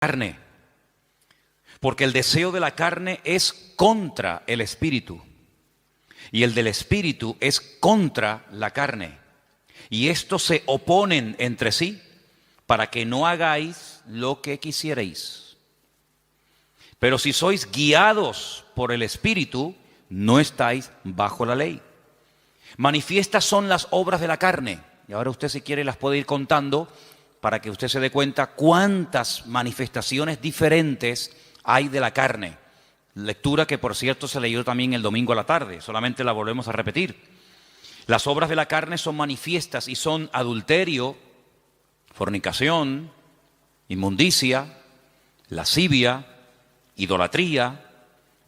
carne, porque el deseo de la carne es contra el espíritu y el del espíritu es contra la carne, y estos se oponen entre sí para que no hagáis lo que quisierais. Pero si sois guiados por el espíritu, no estáis bajo la ley. Manifiestas son las obras de la carne, y ahora usted, si quiere, las puede ir contando para que usted se dé cuenta cuántas manifestaciones diferentes hay de la carne. Lectura que, por cierto, se leyó también el domingo a la tarde, solamente la volvemos a repetir. Las obras de la carne son manifiestas y son adulterio, fornicación, inmundicia, lascivia, idolatría,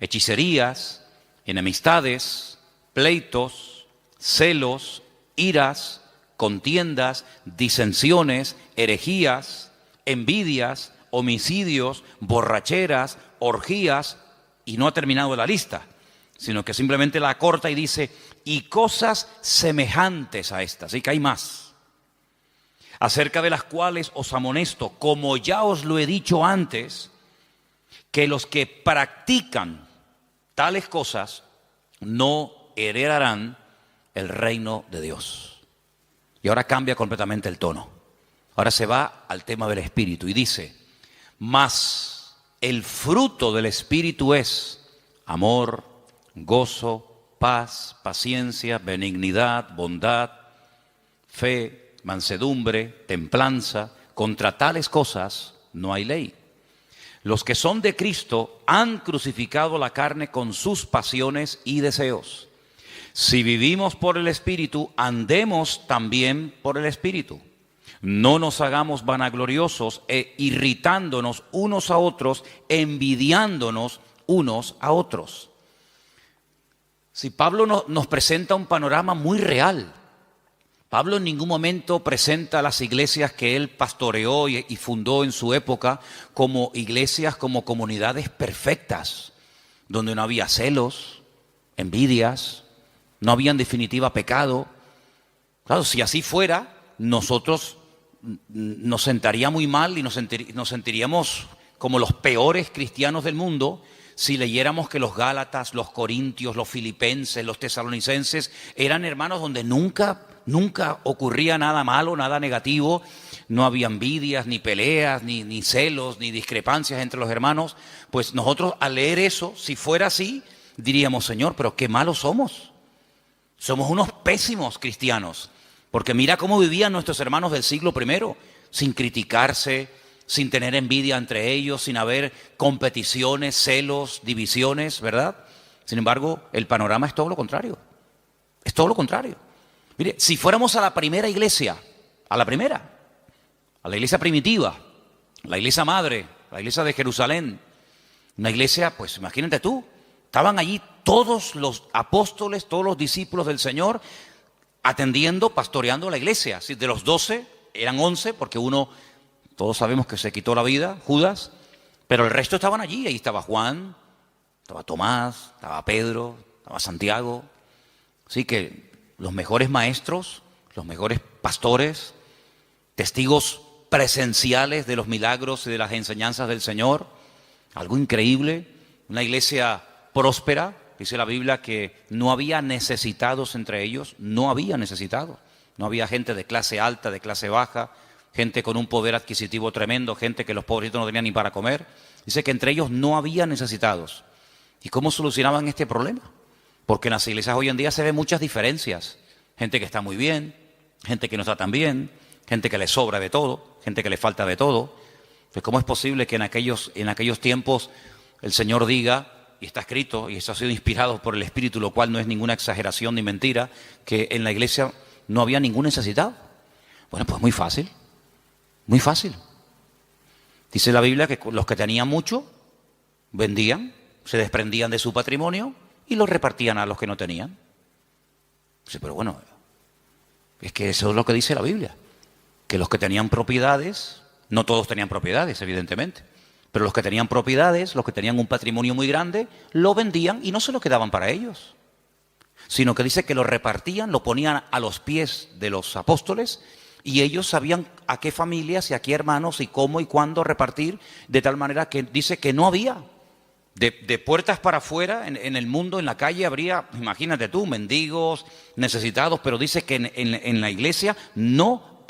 hechicerías, enemistades, pleitos, celos, iras, contiendas, disensiones, herejías, envidias, homicidios, borracheras, orgías, y no ha terminado la lista, sino que simplemente la acorta y dice, y cosas semejantes a estas, y que hay más, acerca de las cuales os amonesto, como ya os lo he dicho antes, que los que practican tales cosas no heredarán el reino de Dios. Y ahora cambia completamente el tono. Ahora se va al tema del espíritu y dice, mas el fruto del espíritu es amor, gozo, paz, paciencia, benignidad, bondad, fe, mansedumbre, templanza. Contra tales cosas no hay ley. Los que son de Cristo han crucificado la carne con sus pasiones y deseos. Si vivimos por el Espíritu, andemos también por el Espíritu. No nos hagamos vanagloriosos e irritándonos unos a otros, envidiándonos unos a otros. Si Pablo nos presenta un panorama muy real. Pablo en ningún momento presenta a las iglesias que él pastoreó y fundó en su época como iglesias, como comunidades perfectas, donde no había celos, envidias, no había en definitiva pecado. Claro, si así fuera, nosotros nos sentaría muy mal y nos sentiríamos como los peores cristianos del mundo si leyéramos que los Gálatas, los Corintios, los Filipenses, los Tesalonicenses eran hermanos donde nunca ocurría nada malo, nada negativo, no había envidias, ni peleas, ni celos, ni discrepancias entre los hermanos. Pues nosotros al leer eso, si fuera así, diríamos, Señor, pero qué malos somos. Somos unos pésimos cristianos, porque mira cómo vivían nuestros hermanos del siglo I, sin criticarse, sin tener envidia entre ellos, sin haber competiciones, celos, divisiones, ¿verdad? Sin embargo, el panorama es todo lo contrario. Es todo lo contrario. Mire, si fuéramos a la primera iglesia, a la iglesia primitiva, la iglesia madre, la iglesia de Jerusalén, una iglesia, pues imagínate tú, estaban allí todos los apóstoles, todos los discípulos del Señor, atendiendo, pastoreando la iglesia. De los 12, eran 11, porque uno, todos sabemos que se quitó la vida, Judas, pero el resto estaban allí. Ahí estaba Juan, estaba Tomás, estaba Pedro, estaba Santiago. Así que los mejores maestros, los mejores pastores, testigos presenciales de los milagros y de las enseñanzas del Señor. Algo increíble, una iglesia próspera. Dice la Biblia que no había necesitados entre ellos, no había necesitados. No había gente de clase alta, de clase baja, gente con un poder adquisitivo tremendo, gente que los pobrecitos no tenían ni para comer. Dice que entre ellos no había necesitados. ¿Y cómo solucionaban este problema? Porque en las iglesias hoy en día se ven muchas diferencias. Gente que está muy bien, gente que no está tan bien, gente que le sobra de todo, gente que le falta de todo. Pues ¿cómo es posible que en aquellos tiempos el Señor diga, y está escrito, y esto ha sido inspirado por el Espíritu, lo cual no es ninguna exageración ni mentira, que en la iglesia no había ningún necesitado? Bueno, pues muy fácil, muy fácil. Dice la Biblia que los que tenían mucho, vendían, se desprendían de su patrimonio y lo repartían a los que no tenían. Sí, pero bueno, es que eso es lo que dice la Biblia, que los que tenían propiedades, no todos tenían propiedades, evidentemente, pero los que tenían propiedades, los que tenían un patrimonio muy grande, lo vendían y no se lo quedaban para ellos, sino que dice que lo repartían, lo ponían a los pies de los apóstoles Y ellos sabían a qué familias y a qué hermanos y cómo y cuándo repartir, de tal manera que dice que no había. De puertas para afuera, en el mundo, en la calle, habría, imagínate tú, mendigos, necesitados, pero dice que en la iglesia no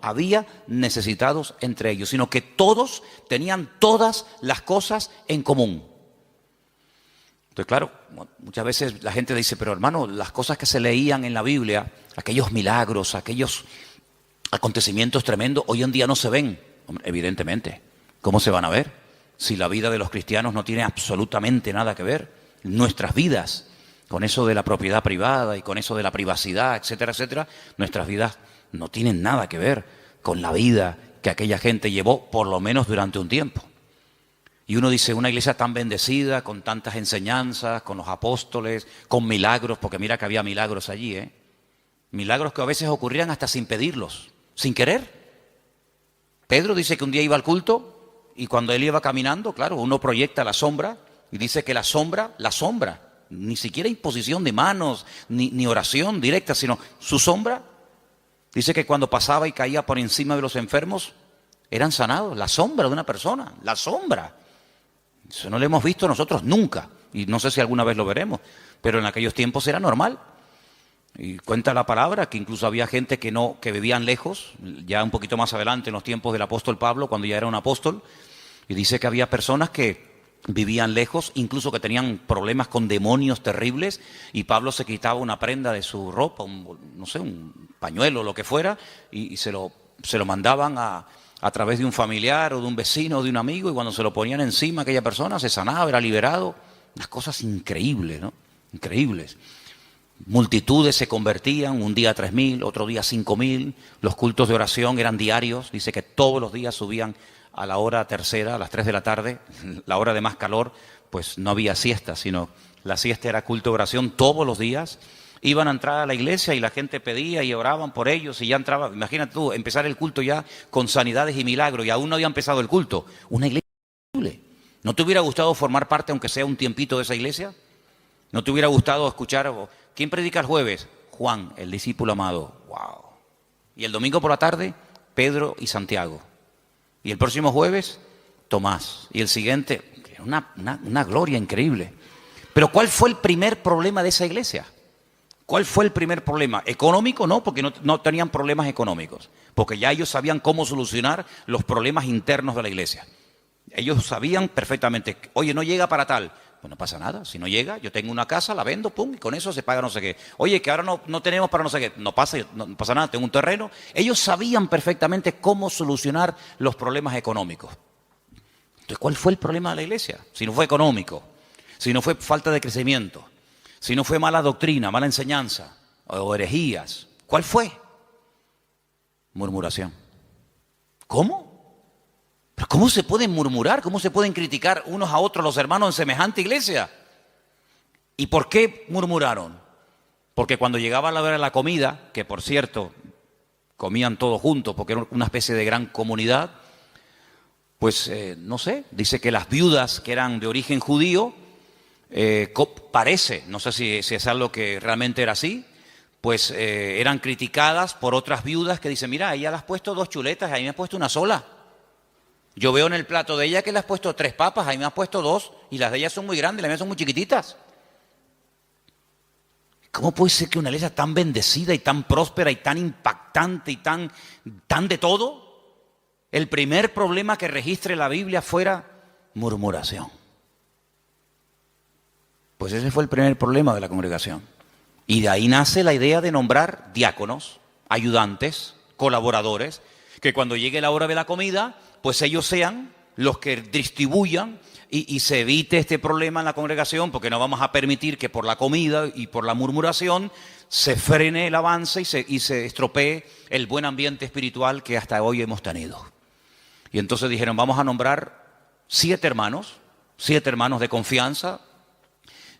había necesitados entre ellos, sino que todos tenían todas las cosas en común. Entonces, claro, muchas veces la gente dice, pero hermano, las cosas que se leían en la Biblia, aquellos milagros, aquellos acontecimientos tremendos, hoy en día no se ven. Hombre, evidentemente, ¿cómo se van a ver? Si la vida de los cristianos no tiene absolutamente nada que ver, nuestras vidas, con eso de la propiedad privada y con eso de la privacidad, etcétera, etcétera, nuestras vidas no tienen nada que ver con la vida que aquella gente llevó, por lo menos durante un tiempo. Y uno dice, una iglesia tan bendecida, con tantas enseñanzas, con los apóstoles, con milagros, porque mira que había milagros allí, milagros que a veces ocurrían hasta sin pedirlos, sin querer. Pedro dice que un día iba al culto, y cuando él iba caminando, claro, uno proyecta la sombra y dice que la sombra, ni siquiera imposición de manos, ni oración directa, sino su sombra, dice que cuando pasaba y caía por encima de los enfermos, eran sanados, la sombra de una persona, la sombra. Eso no lo hemos visto nosotros nunca, y no sé si alguna vez lo veremos, pero en aquellos tiempos era normal. Y cuenta la palabra que incluso había gente que vivían lejos, ya un poquito más adelante en los tiempos del apóstol Pablo, cuando ya era un apóstol, y dice que había personas que vivían lejos, incluso que tenían problemas con demonios terribles, y Pablo se quitaba una prenda de su ropa, un pañuelo, lo que fuera, y se lo mandaban a través de un familiar o de un vecino o de un amigo, y cuando se lo ponían encima aquella persona se sanaba, era liberado. Unas cosas increíbles, ¿no? Increíbles. Multitudes se convertían, un día 3.000, otro día 5.000. Los cultos de oración eran diarios. Dice que todos los días subían a la hora tercera, a las 3 de la tarde, la hora de más calor, pues no había siesta, sino la siesta era culto de oración todos los días. Iban a entrar a la iglesia y la gente pedía y oraban por ellos y ya entraba. Imagínate tú, empezar el culto ya con sanidades y milagros y aún no había empezado el culto. Una iglesia increíble. ¿No te hubiera gustado formar parte, aunque sea un tiempito, de esa iglesia? ¿No te hubiera gustado escuchar? ¿Quién predica el jueves? Juan, el discípulo amado. ¡Wow! Y el domingo por la tarde, Pedro y Santiago. Y el próximo jueves, Tomás. Y el siguiente, una gloria increíble. Pero ¿cuál fue el primer problema de esa iglesia? ¿Cuál fue el primer problema? ¿Económico? No, porque no tenían problemas económicos. Porque ya ellos sabían cómo solucionar los problemas internos de la iglesia. Ellos sabían perfectamente, oye, no llega para tal. Pues no pasa nada, si no llega, yo tengo una casa, la vendo, pum, y con eso se paga no sé qué. Oye, que ahora no tenemos para no sé qué, no pasa nada, tengo un terreno. Ellos sabían perfectamente cómo solucionar los problemas económicos. Entonces, ¿cuál fue el problema de la iglesia? Si no fue económico, si no fue falta de crecimiento, si no fue mala doctrina, mala enseñanza, o herejías, ¿cuál fue? Murmuración. ¿Cómo? ¿Pero cómo se pueden murmurar? ¿Cómo se pueden criticar unos a otros los hermanos en semejante iglesia? ¿Y por qué murmuraron? Porque cuando llegaba la hora de la comida, que por cierto, comían todos juntos porque era una especie de gran comunidad, pues no sé, dice que las viudas que eran de origen judío, parece, no sé si es algo que realmente era así, pues eran criticadas por otras viudas que dicen, mira, a ella le has puesto 2 chuletas, a mí me has puesto una sola. Yo veo en el plato de ella que le has puesto 3 papas, a mí me has puesto 2, y las de ella son muy grandes, las mías son muy chiquititas. ¿Cómo puede ser que una iglesia tan bendecida y tan próspera y tan impactante y tan de todo, el primer problema que registre la Biblia fuera murmuración? Pues ese fue el primer problema de la congregación. Y de ahí nace la idea de nombrar diáconos, ayudantes, colaboradores, que cuando llegue la hora de la comida, pues ellos sean los que distribuyan y se evite este problema en la congregación, porque no vamos a permitir que por la comida y por la murmuración se frene el avance y se estropee el buen ambiente espiritual que hasta hoy hemos tenido. Y entonces dijeron, vamos a nombrar 7 hermanos de confianza,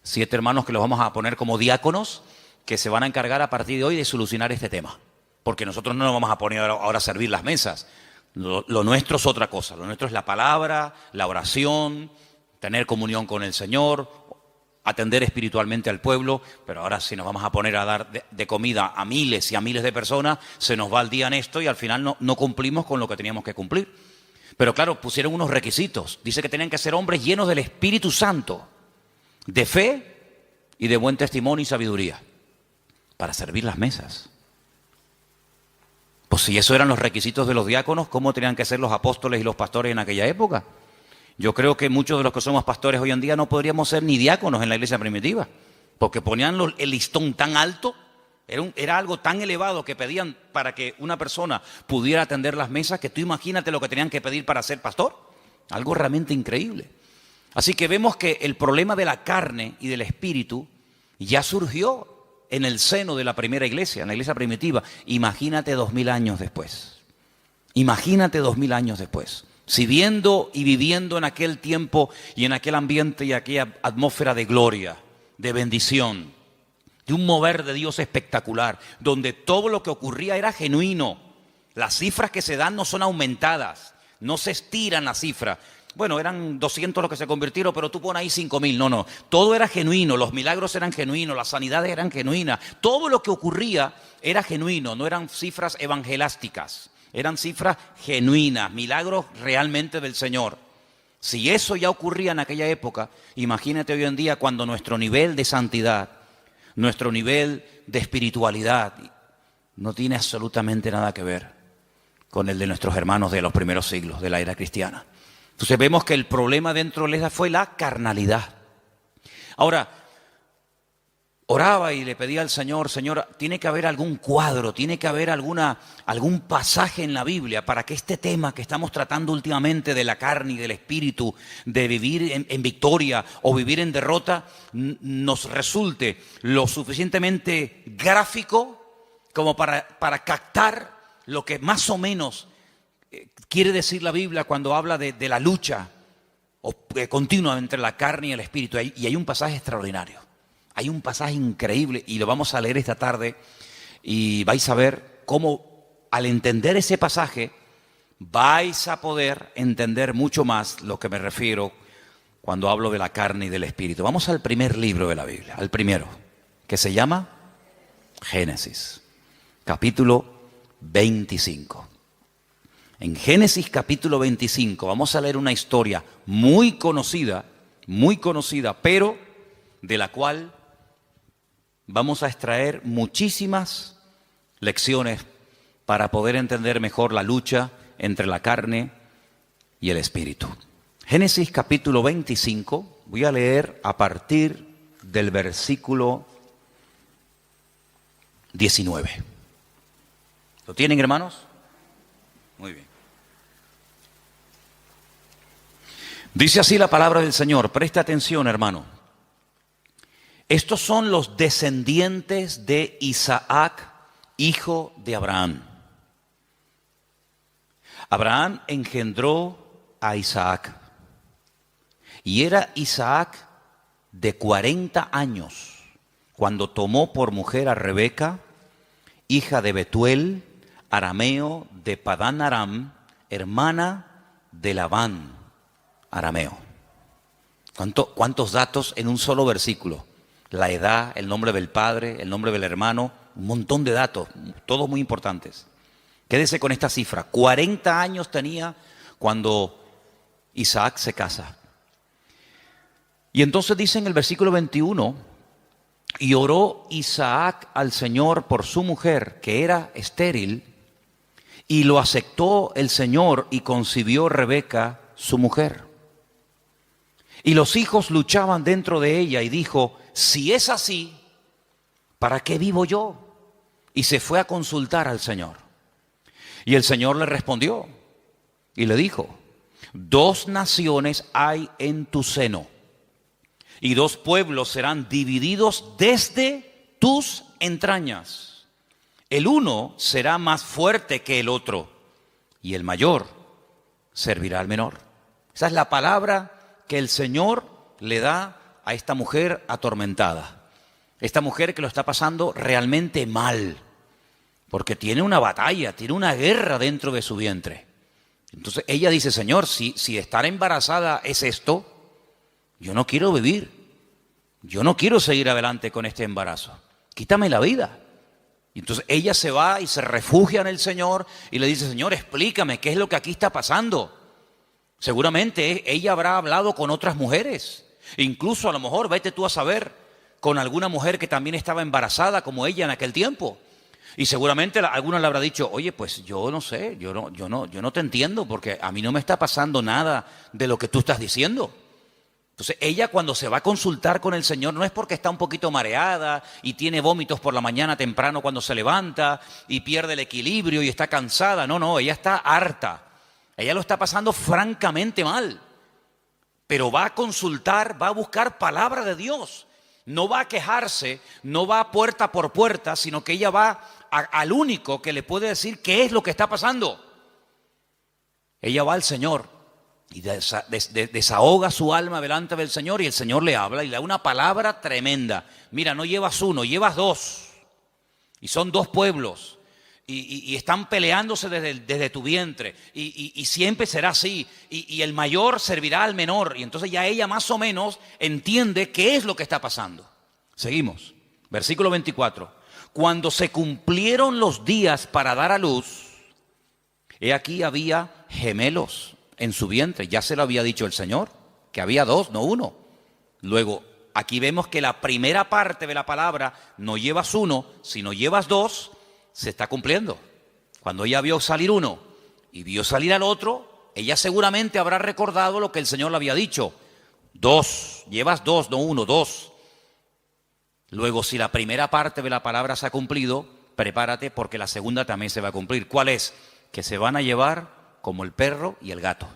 7 hermanos que los vamos a poner como diáconos, que se van a encargar a partir de hoy de solucionar este tema. Porque nosotros no nos vamos a poner ahora a servir las mesas. Lo nuestro es otra cosa. Lo nuestro es la palabra, la oración, tener comunión con el Señor. atender espiritualmente al pueblo, pero ahora si nos vamos a poner a dar de comida a miles y a miles de personas, se nos va el día en esto y al final no cumplimos con lo que teníamos que cumplir. Pero claro, pusieron unos requisitos. Dice que tenían que ser hombres llenos del Espíritu Santo, de fe y de buen testimonio y sabiduría, para servir las mesas. Pues si eso eran los requisitos de los diáconos, ¿cómo tenían que ser los apóstoles y los pastores en aquella época? Yo creo que muchos de los que somos pastores hoy en día no podríamos ser ni diáconos en la iglesia primitiva, porque ponían el listón tan alto, era algo tan elevado que pedían para que una persona pudiera atender las mesas, que tú imagínate lo que tenían que pedir para ser pastor, algo realmente increíble. Así que vemos que el problema de la carne y del espíritu ya surgió en el seno de la primera iglesia, en la iglesia primitiva. Imagínate 2000 años después. Imagínate 2000 años después. Si viendo y viviendo en aquel tiempo y en aquel ambiente y aquella atmósfera de gloria, de bendición, de un mover de Dios espectacular, donde todo lo que ocurría era genuino. Las cifras que se dan no son aumentadas, no se estiran las cifras. Bueno, eran 200 los que se convirtieron, pero tú pones ahí 5000. No. Todo era genuino, los milagros eran genuinos, las sanidades eran genuinas. Todo lo que ocurría era genuino, no eran cifras evangelásticas. Eran cifras genuinas, milagros realmente del Señor. Si eso ya ocurría en aquella época, imagínate hoy en día cuando nuestro nivel de santidad, nuestro nivel de espiritualidad no tiene absolutamente nada que ver con el de nuestros hermanos de los primeros siglos de la era cristiana. Entonces vemos que el problema dentro de la iglesia fue la carnalidad. Ahora, oraba y le pedía al Señor, Señor, tiene que haber algún cuadro, tiene que haber algún pasaje en la Biblia para que este tema que estamos tratando últimamente de la carne y del espíritu, de vivir en victoria o vivir en derrota, nos resulte lo suficientemente gráfico como para captar lo que más o menos quiere decir la Biblia cuando habla de la lucha continua entre la carne y el espíritu. Y hay un pasaje extraordinario. Hay un pasaje increíble y lo vamos a leer esta tarde y vais a ver cómo al entender ese pasaje vais a poder entender mucho más lo que me refiero cuando hablo de la carne y del espíritu. Vamos al primer libro de la Biblia, al primero, que se llama Génesis, capítulo 25. En Génesis capítulo 25 vamos a leer una historia muy conocida, pero de la cual vamos a extraer muchísimas lecciones para poder entender mejor la lucha entre la carne y el espíritu. Génesis capítulo 25, voy a leer a partir del versículo 19. ¿Lo tienen, hermanos? Muy bien. Dice así la palabra del Señor, presta atención, hermano. Estos son los descendientes de Isaac, hijo de Abraham. Abraham engendró a Isaac. Y era Isaac de 40 años cuando tomó por mujer a Rebeca, hija de Betuel, arameo de Padán Aram, hermana de Labán, arameo. ¿Cuántos datos en un solo versículo? La edad, el nombre del padre, el nombre del hermano, un montón de datos, todos muy importantes. Quédese con esta cifra, 40 años tenía cuando Isaac se casa. Y entonces dice en el versículo 21, y oró Isaac al Señor por su mujer, que era estéril, y lo aceptó el Señor y concibió Rebeca, su mujer. Y los hijos luchaban dentro de ella y dijo, si es así, ¿para qué vivo yo? Y se fue a consultar al Señor. Y el Señor le respondió y le dijo, 2 naciones hay en tu seno, y 2 pueblos serán divididos desde tus entrañas. El uno será más fuerte que el otro, y el mayor servirá al menor. Esa es la palabra que el Señor le da a esta mujer atormentada. Esta mujer que lo está pasando realmente mal, porque tiene una batalla, tiene una guerra dentro de su vientre. Entonces ella dice, Señor, si estar embarazada es esto, yo no quiero vivir. yo no quiero seguir adelante con este embarazo, quítame la vida. Y entonces ella se va y se refugia en el Señor y le dice, Señor, explícame qué es lo que aquí está pasando. Seguramente ella habrá hablado con otras mujeres, incluso a lo mejor, vete tú a saber, con alguna mujer que también estaba embarazada como ella en aquel tiempo. Y seguramente alguna le habrá dicho, oye, pues yo no sé, yo no te entiendo porque a mí no me está pasando nada de lo que tú estás diciendo. Entonces ella cuando se va a consultar con el Señor no es porque está un poquito mareada y tiene vómitos por la mañana temprano cuando se levanta y pierde el equilibrio y está cansada. No, ella está harta. Ella lo está pasando francamente mal. Pero va a consultar, va a buscar palabra de Dios. No va a quejarse, no va puerta por puerta, sino que ella va al único que le puede decir qué es lo que está pasando. Ella va al Señor y desahoga su alma delante del Señor y el Señor le habla y le da una palabra tremenda. Mira, no llevas uno, llevas dos. Y son dos pueblos. Y están peleándose desde tu vientre. Y siempre será así. Y el mayor servirá al menor. Y entonces ya ella más o menos entiende qué es lo que está pasando. Seguimos. Versículo 24. Cuando se cumplieron los días para dar a luz, he aquí había gemelos en su vientre. Ya se lo había dicho el Señor, que había dos, no uno. Luego, aquí vemos que la primera parte de la palabra, no llevas uno, sino llevas dos, se está cumpliendo. Cuando ella vio salir uno y vio salir al otro, ella seguramente habrá recordado lo que el Señor le había dicho. Dos, llevas dos, no uno, dos. Luego, si la primera parte de la palabra se ha cumplido, prepárate porque la segunda también se va a cumplir. ¿Cuál es? Que se van a llevar como el perro y el gato.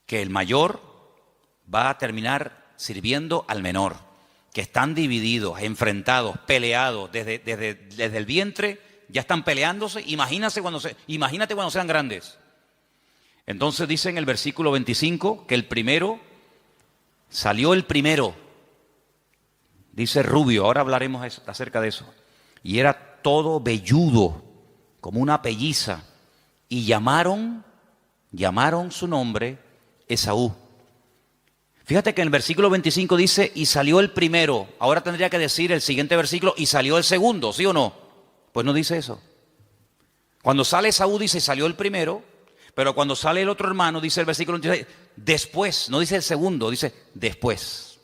Que el mayor va a terminar sirviendo al menor. Que están divididos, enfrentados, peleados desde el vientre, ya están peleándose. Imagínate cuando sean grandes. Entonces dice en el versículo 25 que salió el primero. Dice rubio, ahora hablaremos acerca de eso. Y era todo velludo, como una pelliza. Y llamaron su nombre Esaú. Fíjate que en el versículo 25 dice, y salió el primero. Ahora tendría que decir el siguiente versículo, y salió el segundo, ¿sí o no? Pues no dice eso. Cuando sale Esaú dice, salió el primero, pero cuando sale el otro hermano, dice el versículo 26, después, no dice el segundo, dice después.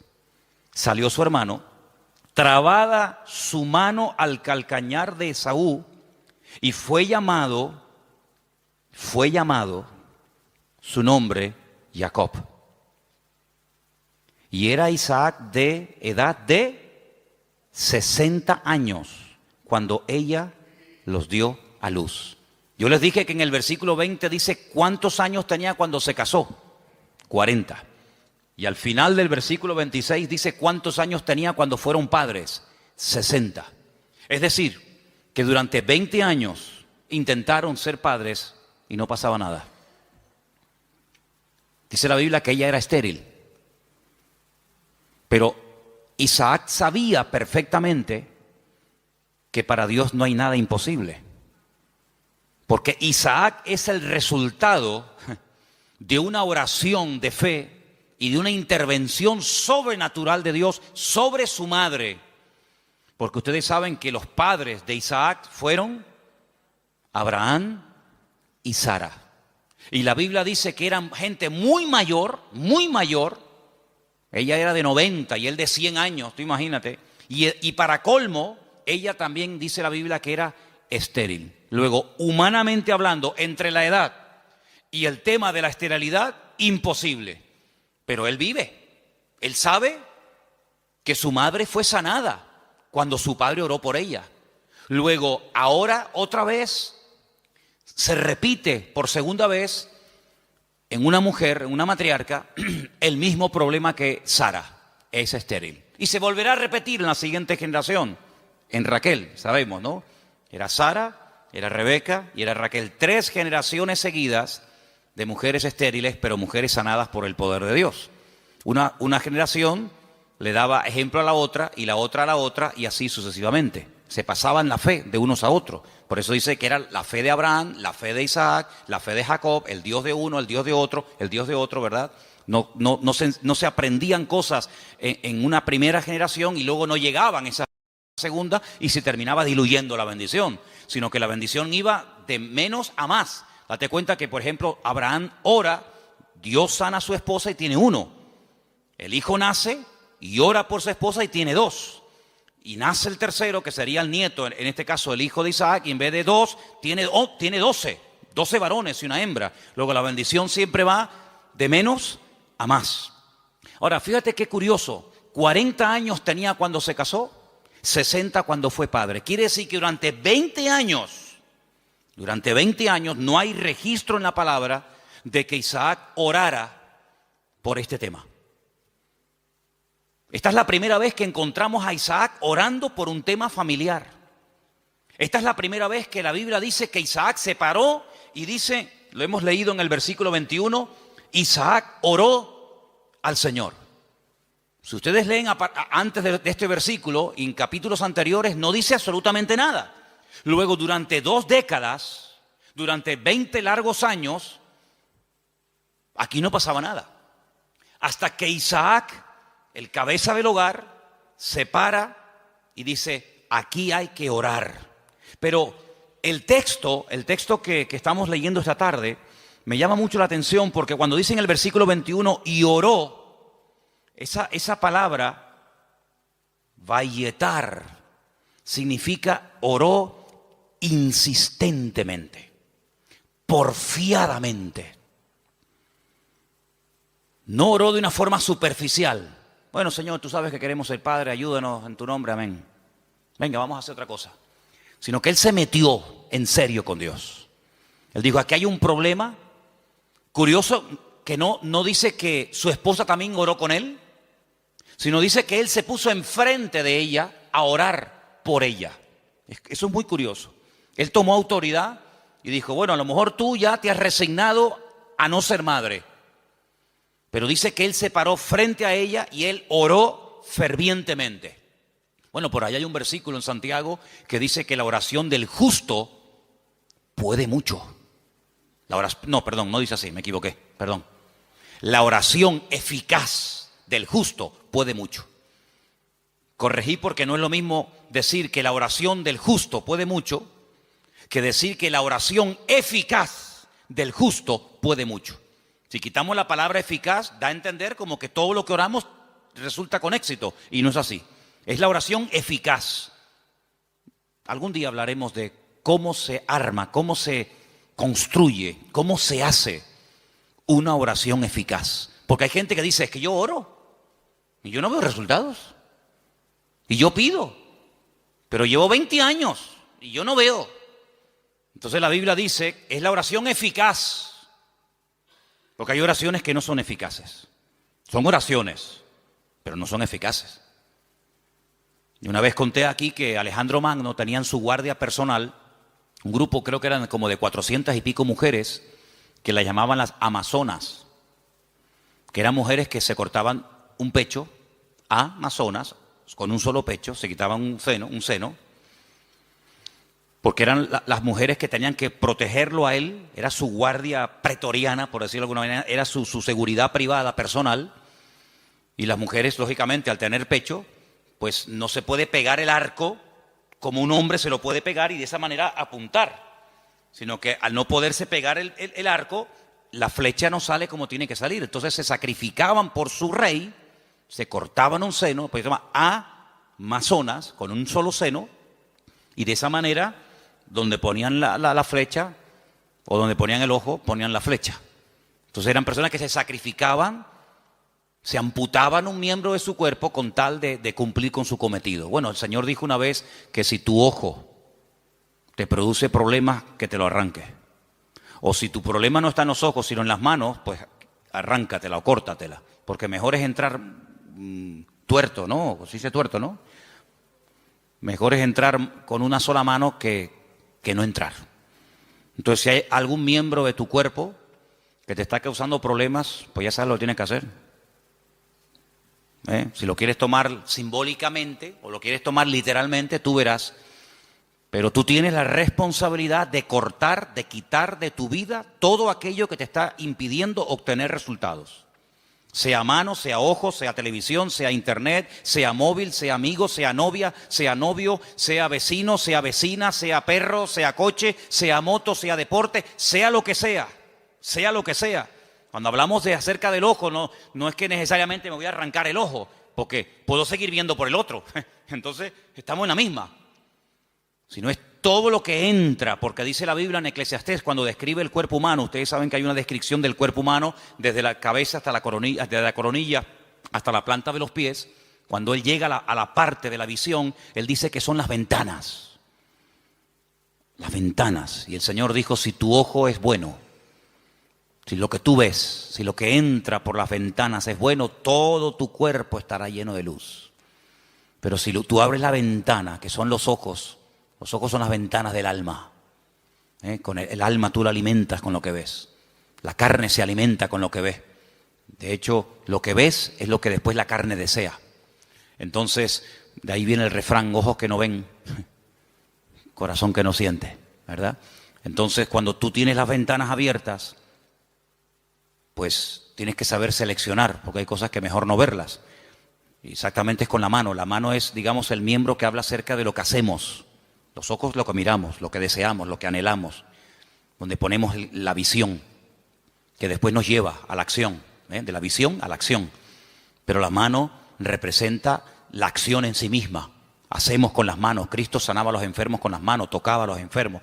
Salió su hermano, trabada su mano al calcañar de Esaú, y fue llamado su nombre Jacob. Y era Isaac de edad de 60 años cuando ella los dio a luz. Yo les dije que en el versículo 20 dice cuántos años tenía cuando se casó. 40. Y al final del versículo 26 dice cuántos años tenía cuando fueron padres. 60. Es decir, que durante 20 años intentaron ser padres y no pasaba nada. Dice la Biblia que ella era estéril. Pero Isaac sabía perfectamente que para Dios no hay nada imposible. Porque Isaac es el resultado de una oración de fe y de una intervención sobrenatural de Dios sobre su madre. Porque ustedes saben que los padres de Isaac fueron Abraham y Sara. Y la Biblia dice que eran gente muy mayor. Ella era de 90 y él de 100 años, tú imagínate. Y para colmo, ella también dice la Biblia que era estéril. Luego, humanamente hablando, entre la edad y el tema de la esterilidad, imposible. Pero él vive. Él sabe que su madre fue sanada cuando su padre oró por ella. Luego, ahora otra vez, se repite por segunda vez en una mujer, en una matriarca, el mismo problema que Sara, es estéril. Y se volverá a repetir en la siguiente generación, en Raquel, sabemos, ¿no? Era Sara, era Rebeca y era Raquel. 3 generaciones seguidas de mujeres estériles, pero mujeres sanadas por el poder de Dios. Una generación le daba ejemplo a la otra y la otra a la otra y así sucesivamente. se pasaban la fe de unos a otros. Por eso dice que era la fe de Abraham, la fe de Isaac, la fe de Jacob, el Dios de uno, el Dios de otro, el Dios de otro, ¿verdad? No se aprendían cosas en una primera generación y luego no llegaban esa segunda y se terminaba diluyendo la bendición, sino que la bendición iba de menos a más. Date cuenta que, por ejemplo, Abraham ora, Dios sana a su esposa y tiene uno. El hijo nace y ora por su esposa y tiene dos. Y nace el tercero, que sería el nieto, en este caso el hijo de Isaac, y en vez de dos, tiene 12 varones y una hembra. Luego la bendición siempre va de menos a más. Ahora, fíjate qué curioso, 40 años tenía cuando se casó, 60 cuando fue padre. Quiere decir que durante 20 años no hay registro en la palabra de que Isaac orara por este tema. Esta es la primera vez que encontramos a Isaac orando por un tema familiar. Esta es la primera vez que la Biblia dice que Isaac se paró y dice, lo hemos leído en el versículo 21, Isaac oró al Señor. Si ustedes leen antes de este versículo, en capítulos anteriores, no dice absolutamente nada. Luego, durante 2 décadas, durante 20 largos años, aquí no pasaba nada. Hasta que Isaac, el cabeza del hogar, se para y dice, aquí hay que orar. Pero el texto que estamos leyendo esta tarde me llama mucho la atención porque cuando dice en el versículo 21, y oró, esa palabra, vayetar, significa oró insistentemente, porfiadamente. No oró de una forma superficial. Bueno, Señor, tú sabes que queremos ser Padre, ayúdanos en tu nombre, amén. Venga, vamos a hacer otra cosa. Sino que él se metió en serio con Dios. Él dijo, aquí hay un problema. Curioso que no dice que su esposa también oró con él, sino dice que él se puso enfrente de ella a orar por ella. Eso es muy curioso. Él tomó autoridad y dijo, bueno, a lo mejor tú ya te has resignado a no ser madre. Pero dice que él se paró frente a ella y él oró fervientemente. Bueno, por ahí hay un versículo en Santiago que dice que la oración del justo puede mucho. No dice así, me equivoqué, perdón. La oración eficaz del justo puede mucho. Corregí porque no es lo mismo decir que la oración del justo puede mucho que decir que la oración eficaz del justo puede mucho. Si quitamos la palabra eficaz, da a entender como que todo lo que oramos resulta con éxito, y no es así. Es la oración eficaz. Algún día hablaremos de cómo se arma, cómo se construye, cómo se hace una oración eficaz. Porque hay gente que dice, es que yo oro y yo no veo resultados. Y yo pido, pero llevo 20 años y yo no veo. Entonces la Biblia dice, es la oración eficaz. Porque hay oraciones que no son eficaces. Son oraciones, pero no son eficaces. Y una vez conté aquí que Alejandro Magno tenía en su guardia personal un grupo, creo que eran como de 400 y pico mujeres, que la llamaban las amazonas, que eran mujeres que se cortaban un pecho, amazonas, con un solo pecho, se quitaban un seno, porque eran las mujeres que tenían que protegerlo a él, era su guardia pretoriana, por decirlo de alguna manera, era su seguridad privada, personal, y las mujeres, lógicamente, al tener pecho, pues no se puede pegar el arco como un hombre se lo puede pegar y de esa manera apuntar, sino que al no poderse pegar el arco, la flecha no sale como tiene que salir. Entonces se sacrificaban por su rey, se cortaban un seno, pues se llama amazonas, con un solo seno, y de esa manera, donde ponían la flecha, o donde ponían el ojo, ponían la flecha. Entonces eran personas que se sacrificaban, se amputaban un miembro de su cuerpo con tal de cumplir con su cometido. Bueno, el Señor dijo una vez que si tu ojo te produce problemas, que te lo arranque. O si tu problema no está en los ojos, sino en las manos, pues arráncatela o córtatela. Porque mejor es entrar tuerto, ¿no? Se dice tuerto, ¿no? Mejor es entrar con una sola mano que no entrar. Entonces, si hay algún miembro de tu cuerpo que te está causando problemas, pues ya sabes lo que tienes que hacer. Si lo quieres tomar simbólicamente o lo quieres tomar literalmente, tú verás Pero tú tienes la responsabilidad de cortar, de quitar de tu vida todo aquello que te está impidiendo obtener resultados. Sea mano, sea ojo, sea televisión, sea internet, sea móvil, sea amigo, sea novia, sea novio, sea vecino, sea vecina, sea perro, sea coche, sea moto, sea deporte, sea lo que sea, sea lo que sea. Cuando hablamos de acerca del ojo, no es que necesariamente me voy a arrancar el ojo, porque puedo seguir viendo por el otro. Entonces, estamos en la misma. Sino es todo lo que entra, porque dice la Biblia en Eclesiastés, cuando describe el cuerpo humano, ustedes saben que hay una descripción del cuerpo humano desde la cabeza hasta la coronilla, desde la coronilla hasta la planta de los pies. Cuando él llega a la parte de la visión, él dice que son las ventanas. Las ventanas. Y el Señor dijo, si tu ojo es bueno, si lo que tú ves, si lo que entra por las ventanas es bueno, todo tu cuerpo estará lleno de luz. Pero si tú abres la ventana, que son los ojos son las ventanas del alma. Con el alma tú la alimentas con lo que ves. La carne se alimenta con lo que ves. De hecho, lo que ves es lo que después la carne desea. Entonces, de ahí viene el refrán, ojos que no ven, corazón que no siente, ¿verdad? Entonces, cuando tú tienes las ventanas abiertas, pues tienes que saber seleccionar, porque hay cosas que mejor no verlas. Exactamente es con la mano. La mano es, digamos, el miembro que habla acerca de lo que hacemos. Los ojos lo que miramos, lo que deseamos, lo que anhelamos, donde ponemos la visión, que después nos lleva a la acción, de la visión a la acción. Pero la mano representa la acción en sí misma. Hacemos con las manos. Cristo sanaba a los enfermos con las manos, tocaba a los enfermos,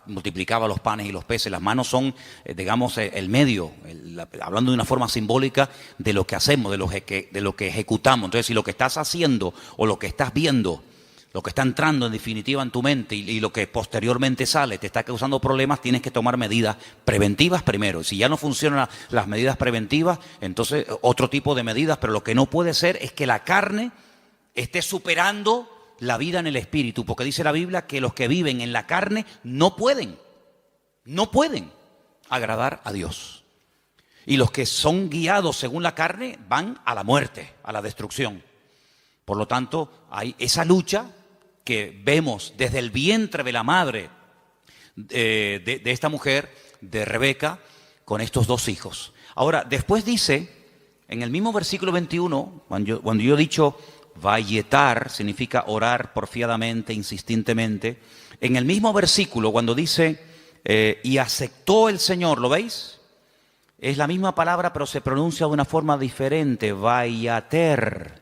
multiplicaba los panes y los peces. Las manos son, digamos, el medio, hablando de una forma simbólica, de lo que hacemos, de lo que ejecutamos. Entonces, si lo que estás haciendo o lo que estás viendo, lo que está entrando en definitiva en tu mente y lo que posteriormente sale te está causando problemas, tienes que tomar medidas preventivas primero. Si ya no funcionan las medidas preventivas, entonces otro tipo de medidas, pero lo que no puede ser es que la carne esté superando la vida en el espíritu, porque dice la Biblia que los que viven en la carne no pueden agradar a Dios. Y los que son guiados según la carne van a la muerte, a la destrucción. Por lo tanto, hay esa lucha que vemos desde el vientre de la madre de esta mujer, de Rebeca, con estos dos hijos. Ahora, después dice, en el mismo versículo 21, cuando yo he dicho vayetar, significa orar porfiadamente, insistentemente, en el mismo versículo, cuando dice, y aceptó el Señor, ¿lo veis? Es la misma palabra, pero se pronuncia de una forma diferente, vayater.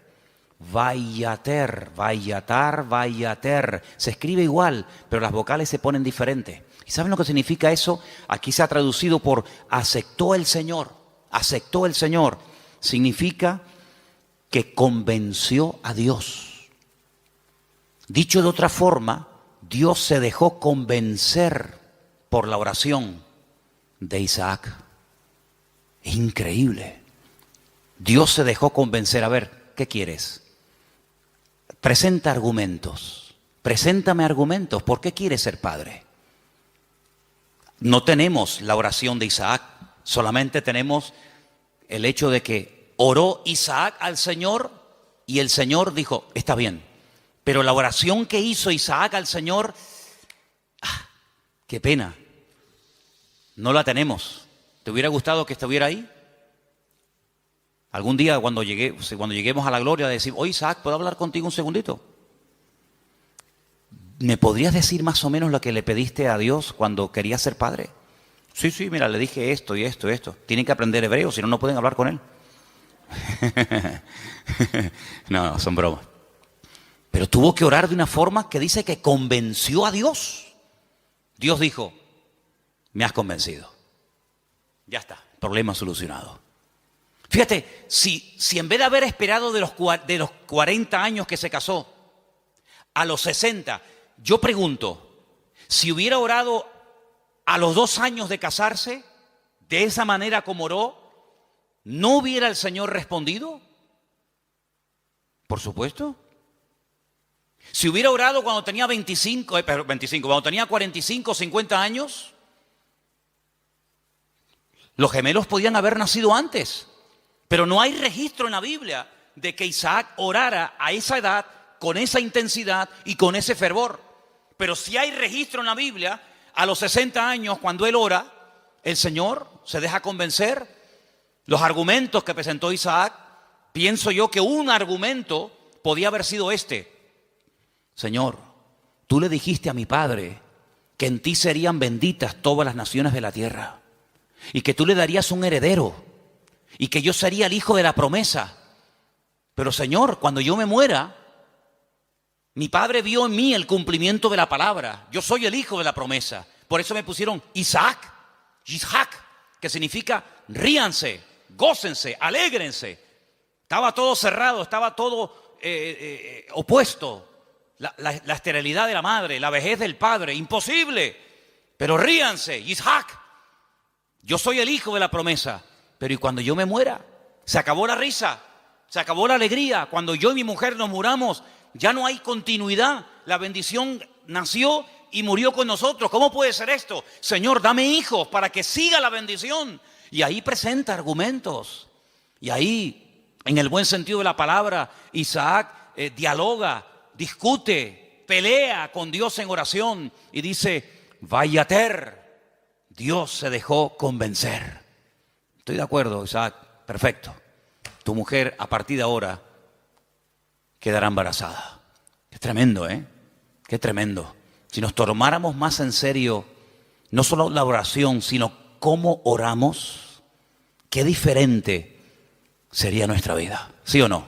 Vayater, vayatar, vayater. Se escribe igual, pero las vocales se ponen diferentes. ¿Y saben lo que significa eso? Aquí se ha traducido por aceptó el Señor. Aceptó el Señor. Significa que convenció a Dios. Dicho de otra forma, Dios se dejó convencer por la oración de Isaac. Es increíble. Dios se dejó convencer. A ver, ¿qué quieres? Presenta argumentos. Preséntame argumentos. ¿Por qué quieres ser padre? No tenemos la oración de Isaac. Solamente tenemos el hecho de que oró Isaac al Señor y el Señor dijo, está bien. Pero la oración que hizo Isaac al Señor, qué pena, no la tenemos. ¿Te hubiera gustado que estuviera ahí? Algún día cuando lleguemos a la gloria decir, oye Isaac, ¿puedo hablar contigo un segundito? ¿Me podrías decir más o menos lo que le pediste a Dios cuando querías ser padre? Sí, mira, le dije esto y esto y esto. Tienen que aprender hebreo, si no, no pueden hablar con él. No, son bromas. Pero tuvo que orar de una forma que dice que convenció a Dios. Dios dijo, me has convencido. Ya está, problema solucionado. Fíjate, si en vez de haber esperado de los 40 años que se casó, a los 60, yo pregunto, si hubiera orado a los 2 años de casarse, de esa manera como oró, ¿no hubiera el Señor respondido? Por supuesto. Si hubiera orado cuando tenía cuando tenía 45, 50 años, los gemelos podían haber nacido antes. Pero no hay registro en la Biblia de que Isaac orara a esa edad, con esa intensidad y con ese fervor. Pero si hay registro en la Biblia, a los 60 años, cuando él ora, el Señor se deja convencer. Los argumentos que presentó Isaac, pienso yo que un argumento podía haber sido este: Señor, tú le dijiste a mi padre que en ti serían benditas todas las naciones de la tierra y que tú le darías un heredero y que yo sería el hijo de la promesa. Pero Señor, cuando yo me muera, mi padre vio en mí el cumplimiento de la palabra. Yo soy el hijo de la promesa. Por eso me pusieron Isaac, que significa ríanse, gócense, alégrense. Estaba todo cerrado, estaba todo opuesto. La esterilidad de la madre, la vejez del padre, imposible. Pero ríanse, Isaac. Yo soy el hijo de la promesa. Pero ¿y cuando yo me muera? Se acabó la risa, se acabó la alegría. Cuando yo y mi mujer nos muramos, ya no hay continuidad. La bendición nació y murió con nosotros. ¿Cómo puede ser esto? Señor, dame hijos para que siga la bendición. Y ahí presenta argumentos. Y ahí, en el buen sentido de la palabra, Isaac dialoga, discute, pelea con Dios en oración y dice: Vayater, Dios se dejó convencer. Estoy de acuerdo, Isaac, perfecto. Tu mujer a partir de ahora quedará embarazada. Qué tremendo, ¿eh? Qué tremendo. Si nos tomáramos más en serio, no solo la oración, sino cómo oramos, qué diferente sería nuestra vida. ¿Sí o no?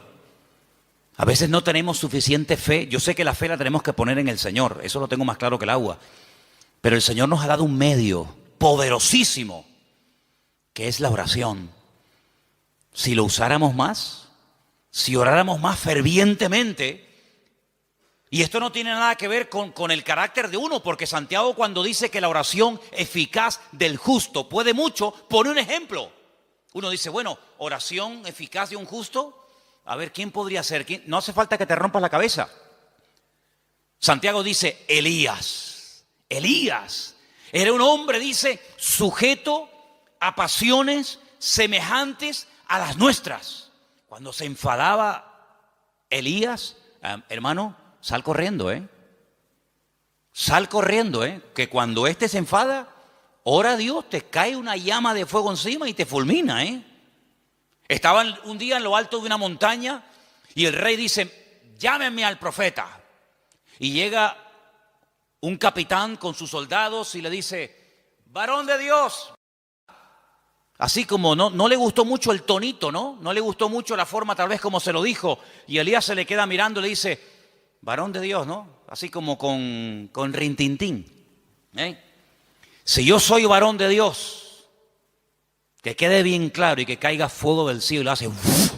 A veces no tenemos suficiente fe. Yo sé que la fe la tenemos que poner en el Señor. Eso lo tengo más claro que el agua. Pero el Señor nos ha dado un medio poderosísimo, que es la oración. Si lo usáramos más, si oráramos más fervientemente. Y esto no tiene nada que ver con el carácter de uno, porque Santiago, cuando dice que la oración eficaz del justo puede mucho, pone un ejemplo. Uno dice, bueno, oración eficaz de un justo, a ver, ¿quién podría ser? ¿Quién? No hace falta que te rompas la cabeza. Santiago dice, Elías. Elías era un hombre, dice, sujeto a pasiones semejantes a las nuestras. Cuando se enfadaba Elías, hermano, sal corriendo, Sal corriendo, que cuando éste se enfada, ora a Dios, te cae una llama de fuego encima y te fulmina, Estaban un día en lo alto de una montaña y el rey dice, llámenme al profeta. Y llega un capitán con sus soldados y le dice, varón de Dios. Así como no le gustó mucho el tonito, ¿no? No le gustó mucho la forma tal vez como se lo dijo. Y Elías se le queda mirando y le dice, varón de Dios, ¿no? Así como con rintintín. Si yo soy varón de Dios, que quede bien claro y que caiga fuego del cielo y lo hace. ¡Uf!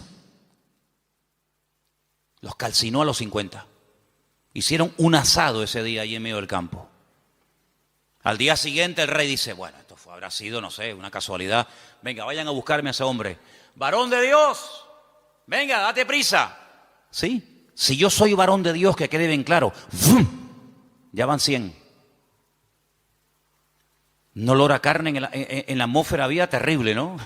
Los calcinó a los 50. Hicieron un asado ese día ahí en medio del campo. Al día siguiente el rey dice, bueno, esto habrá sido, no sé, una casualidad. Venga, vayan a buscarme a ese hombre. Varón de Dios, venga, date prisa. Sí, si yo soy varón de Dios, que quede bien claro. ¡Fum! Ya van 100. Un olor a carne en la atmósfera había terrible, ¿no?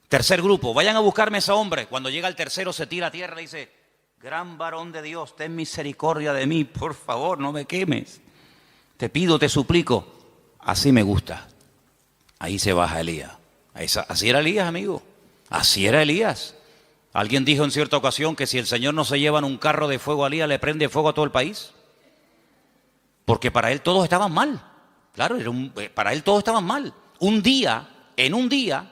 Tercer grupo, vayan a buscarme a ese hombre. Cuando llega el tercero se tira a tierra y dice, gran varón de Dios, ten misericordia de mí, por favor, no me quemes. Te pido, te suplico. Así me gusta. Ahí se baja Elías. Así era Elías, amigo. Así era Elías. Alguien dijo en cierta ocasión que si el Señor no se lleva en un carro de fuego a Elías, le prende fuego a todo el país. Porque para él todos estaban mal. Claro, para él todos estaban mal. En un día,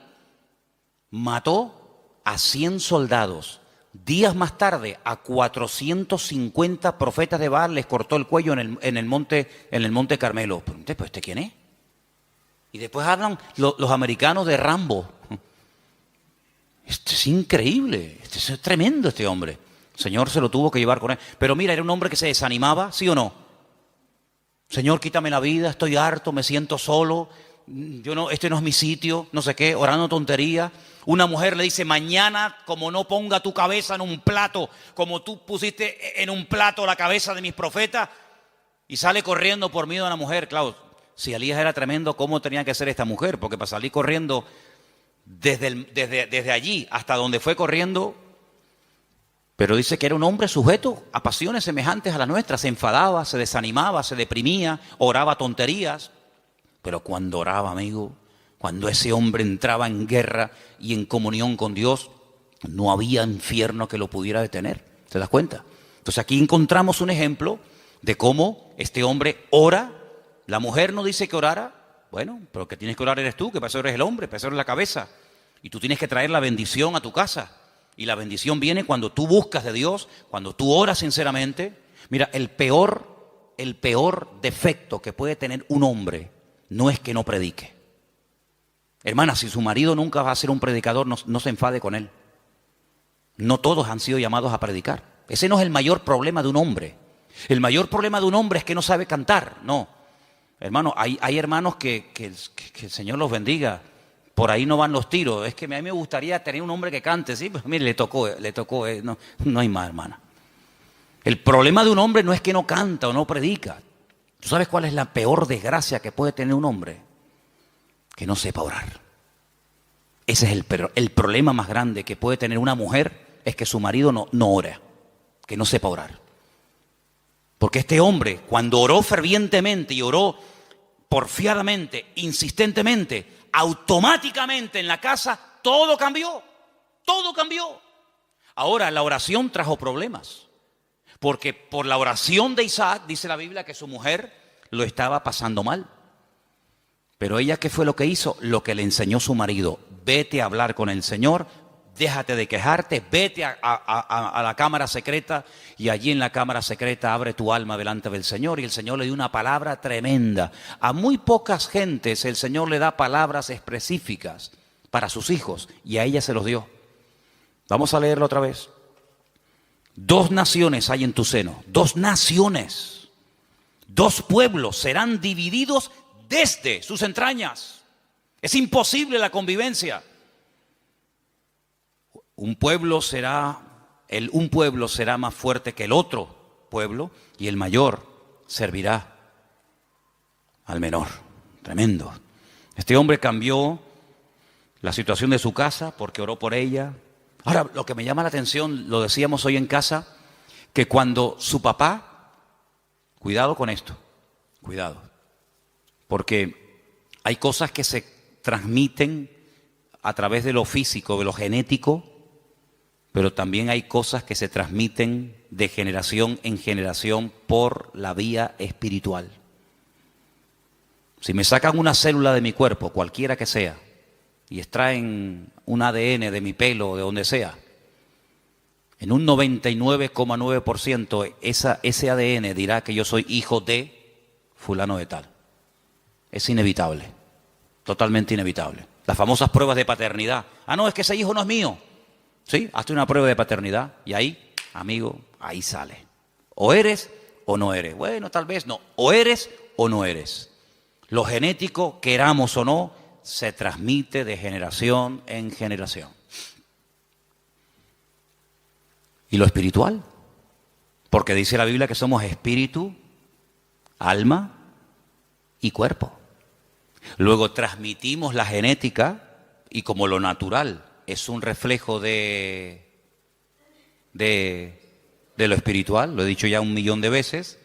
mató a 100 soldados. Días más tarde, a 450 profetas de Baal les cortó el cuello en el monte Carmelo. ¿Pero este quién es? Y después hablan los americanos de Rambo. Este es increíble, este es tremendo este hombre. El Señor se lo tuvo que llevar con él. Pero mira, era un hombre que se desanimaba, ¿sí o no? Señor, quítame la vida, estoy harto, me siento solo, este no es mi sitio, no sé qué, orando tontería. Una mujer le dice, mañana como no ponga tu cabeza en un plato, como tú pusiste en un plato la cabeza de mis profetas, y sale corriendo por miedo a la mujer. Claro, si Elías era tremendo, ¿cómo tenía que ser esta mujer? Porque para salir corriendo desde allí hasta donde fue corriendo, Pero dice que era un hombre sujeto a pasiones semejantes a las nuestras. Se enfadaba, se desanimaba, se deprimía, oraba tonterías. Pero cuando oraba, amigo, cuando ese hombre entraba en guerra y en comunión con Dios, no había infierno que lo pudiera detener. ¿Te das cuenta? Entonces aquí encontramos un ejemplo de cómo este hombre ora. La mujer no dice que orara. Bueno, pero que tienes que orar eres tú, que para eso eres el hombre, para eso eres la cabeza. Y tú tienes que traer la bendición a tu casa. Y la bendición viene cuando tú buscas de Dios, cuando tú oras sinceramente. Mira, el peor defecto que puede tener un hombre no es que no predique. Hermana, si su marido nunca va a ser un predicador, no se enfade con él. No todos han sido llamados a predicar. Ese no es el mayor problema de un hombre. El mayor problema de un hombre es que no sabe cantar. No. Hermano, hay hermanos que el Señor los bendiga. Por ahí no van los tiros. Es que a mí me gustaría tener un hombre que cante. Sí, pues mire, le tocó. No hay más, hermana. El problema de un hombre no es que no canta o no predica. ¿Tú sabes cuál es la peor desgracia que puede tener un hombre? Que no sepa orar. Ese es el problema más grande que puede tener una mujer, es que su marido no ora, que no sepa orar. Porque este hombre, cuando oró fervientemente y oró porfiadamente, insistentemente, automáticamente en la casa todo cambió. Todo cambió. Ahora, la oración trajo problemas. Porque por la oración de Isaac, dice la Biblia, que su mujer lo estaba pasando mal. Pero ella, ¿qué fue lo que hizo? Lo que le enseñó su marido. Vete a hablar con el Señor, déjate de quejarte, vete a la cámara secreta y allí en la cámara secreta abre tu alma delante del Señor. Y el Señor le dio una palabra tremenda. A muy pocas gentes el Señor le da palabras específicas para sus hijos y a ella se los dio. Vamos a leerlo otra vez. 2 naciones hay en tu seno, 2 naciones, 2 pueblos serán divididos desde sus entrañas. Es imposible la convivencia. Un pueblo será más fuerte que el otro pueblo y el mayor servirá al menor. Tremendo. Este hombre cambió la situación de su casa porque oró por ella. Ahora, lo que me llama la atención, lo decíamos hoy en casa, que cuando su papá, cuidado con esto, cuidado, porque hay cosas que se transmiten a través de lo físico, de lo genético, pero también hay cosas que se transmiten de generación en generación por la vía espiritual. Si me sacan una célula de mi cuerpo, cualquiera que sea, y extraen un ADN de mi pelo, de donde sea, en un 99,9% ese ADN dirá que yo soy hijo de fulano de tal. Es inevitable, totalmente inevitable. Las famosas pruebas de paternidad. Ah, no, es que ese hijo no es mío. Sí, hazte una prueba de paternidad y ahí, amigo, ahí sale. O eres o no eres. Bueno, tal vez no. O eres o no eres. Lo genético, queramos o no, se transmite de generación en generación. ¿Y lo espiritual? Porque dice la Biblia que somos espíritu, alma y cuerpo. Luego transmitimos la genética y como lo natural es un reflejo de lo espiritual, lo he dicho ya 1.000.000 de veces,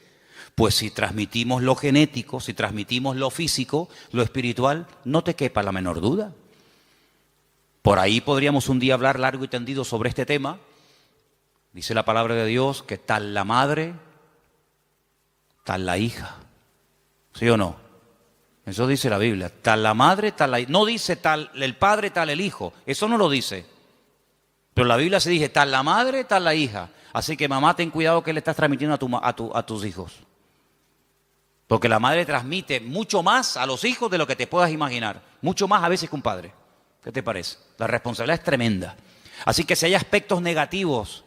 pues si transmitimos lo genético, si transmitimos lo físico, lo espiritual, no te quepa la menor duda. Por ahí podríamos un día hablar largo y tendido sobre este tema. Dice la palabra de Dios que tal la madre, tal la hija. ¿Sí o no? Eso dice la Biblia. Tal la madre, tal la hija. No dice tal el padre, tal el hijo. Eso no lo dice. Pero la Biblia se dice tal la madre, tal la hija. Así que mamá, ten cuidado que le estás transmitiendo a tus hijos. Porque la madre transmite mucho más a los hijos de lo que te puedas imaginar. Mucho más a veces que un padre. ¿Qué te parece? La responsabilidad es tremenda. Así que si hay aspectos negativos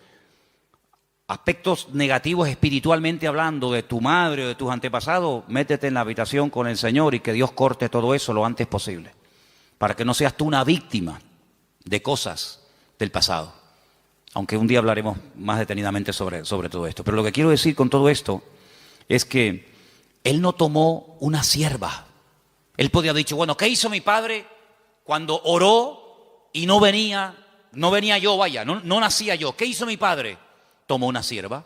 espiritualmente hablando de tu madre o de tus antepasados, métete en la habitación con el Señor y que Dios corte todo eso lo antes posible. Para que no seas tú una víctima de cosas del pasado. Aunque un día hablaremos más detenidamente sobre todo esto. Pero lo que quiero decir con todo esto es que él no tomó una sierva. Él podía haber dicho, bueno, ¿qué hizo mi padre cuando oró y no venía yo, vaya, no nacía yo? ¿Qué hizo mi padre? tomó una sierva.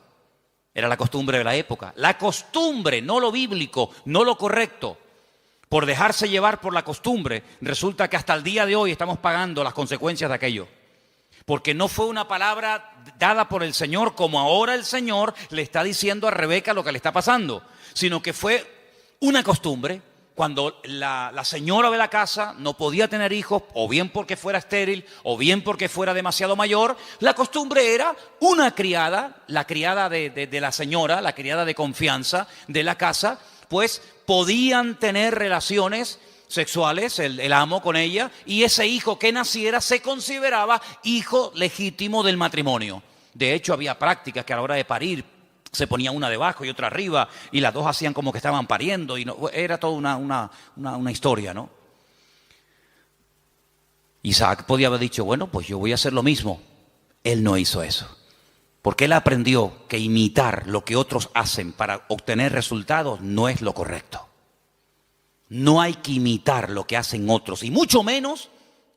Era la costumbre de la época. La costumbre, no lo bíblico, no lo correcto. Por dejarse llevar por la costumbre, resulta que hasta el día de hoy estamos pagando las consecuencias de aquello. Porque no fue una palabra dada por el Señor, como ahora el Señor le está diciendo a Rebeca lo que le está pasando, sino que fue una costumbre. Cuando la señora de la casa no podía tener hijos, o bien porque fuera estéril, o bien porque fuera demasiado mayor, la costumbre era una criada, la criada de la señora, la criada de confianza de la casa, pues podían tener relaciones sexuales, el amo con ella, y ese hijo que naciera se consideraba hijo legítimo del matrimonio. De hecho, había prácticas que a la hora de parir, se ponía una debajo y otra arriba, y las dos hacían como que estaban pariendo, y no, era toda una historia, ¿no? Isaac podía haber dicho, bueno, pues yo voy a hacer lo mismo. Él no hizo eso, porque él aprendió que imitar lo que otros hacen para obtener resultados no es lo correcto. No hay que imitar lo que hacen otros, y mucho menos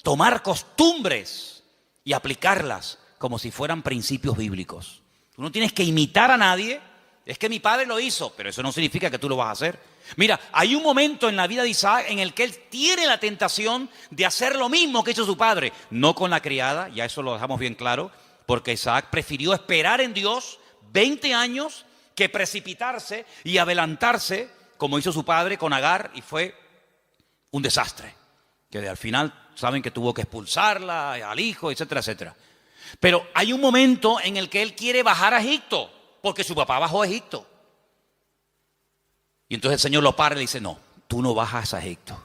tomar costumbres y aplicarlas como si fueran principios bíblicos. Tú no tienes que imitar a nadie. Es que mi padre lo hizo, pero eso no significa que tú lo vas a hacer. Mira, hay un momento en la vida de Isaac en el que él tiene la tentación de hacer lo mismo que hizo su padre. No con la criada, ya eso lo dejamos bien claro, porque Isaac prefirió esperar en Dios 20 años que precipitarse y adelantarse, como hizo su padre con Agar, y fue un desastre. Que al final saben que tuvo que expulsarla, al hijo, etcétera, etcétera. Pero hay un momento en el que él quiere bajar a Egipto, porque su papá bajó a Egipto. Y entonces el Señor lo para y le dice, no, tú no bajas a Egipto.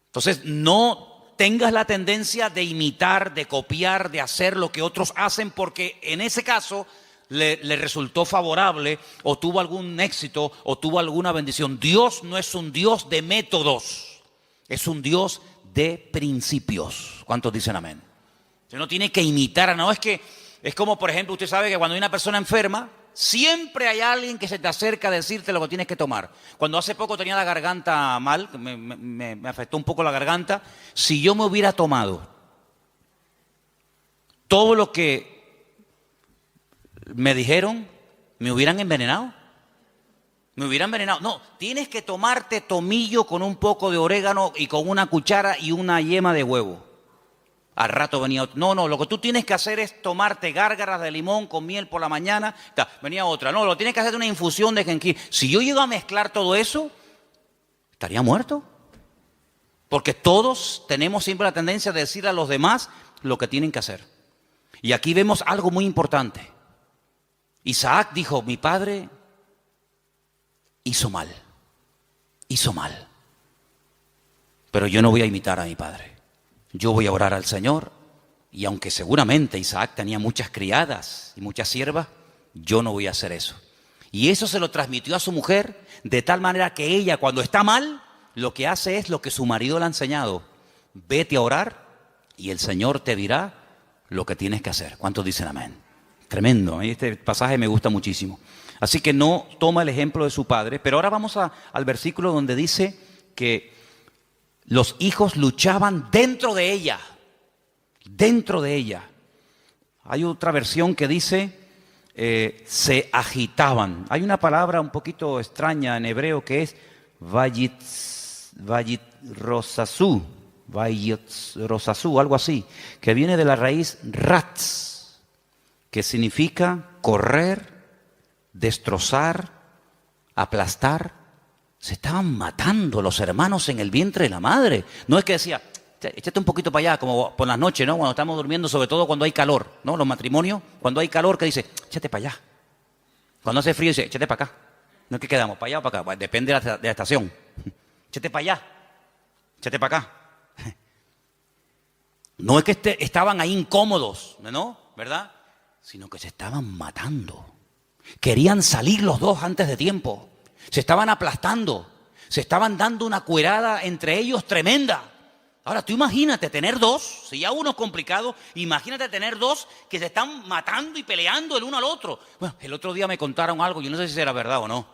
Entonces no tengas la tendencia de imitar, de copiar, de hacer lo que otros hacen, porque en ese caso le resultó favorable, o tuvo algún éxito, o tuvo alguna bendición. Dios no es un Dios de métodos, es un Dios de principios. ¿Cuántos dicen amén? Usted no tiene que imitar, no, es que es como, por ejemplo, usted sabe que cuando hay una persona enferma, siempre hay alguien que se te acerca a decirte lo que tienes que tomar. Cuando hace poco tenía la garganta mal, me afectó un poco la garganta, si yo me hubiera tomado todo lo que me dijeron, me hubieran envenenado. Me hubieran envenenado. No, tienes que tomarte tomillo con un poco de orégano y con una cuchara y una yema de huevo. Al rato venía otro. No, lo que tú tienes que hacer es tomarte gárgaras de limón con miel por la mañana. Venía otra. No, lo tienes que hacer una infusión de jengibre. Si yo llego a mezclar todo eso, estaría muerto. Porque todos tenemos siempre la tendencia de decir a los demás lo que tienen que hacer. Y aquí vemos algo muy importante. Isaac dijo, mi padre hizo mal. Hizo mal. Pero yo no voy a imitar a mi padre. Yo voy a orar al Señor, y aunque seguramente Isaac tenía muchas criadas y muchas siervas, yo no voy a hacer eso. Y eso se lo transmitió a su mujer, de tal manera que ella, cuando está mal, lo que hace es lo que su marido le ha enseñado. Vete a orar y el Señor te dirá lo que tienes que hacer. ¿Cuántos dicen amén? Tremendo, este pasaje me gusta muchísimo. Así que no toma el ejemplo de su padre, pero ahora vamos al versículo donde dice que los hijos luchaban dentro de ella. Dentro de ella. Hay otra versión que dice se agitaban. Hay una palabra un poquito extraña en hebreo que es vayitrosasú, algo así, que viene de la raíz ratz, que significa correr, destrozar, aplastar. Se estaban matando los hermanos en el vientre de la madre. No es que decía, échate un poquito para allá, como por las noches, ¿no? Cuando estamos durmiendo, sobre todo cuando hay calor, ¿no? Los matrimonios, cuando hay calor, que dice, échate para allá. Cuando hace frío, dice, échate para acá. No es que quedamos, para allá o para acá. Bueno, depende de la estación. Échate para allá. Échate para acá. No es que estaban ahí incómodos, ¿no? ¿Verdad? Sino que se estaban matando. Querían salir los dos antes de tiempo. Se estaban aplastando, se estaban dando una cuerada entre ellos tremenda. Ahora tú imagínate tener dos, si ya uno es complicado, imagínate tener dos que se están matando y peleando el uno al otro. Bueno, el otro día me contaron algo, yo no sé si será verdad o no,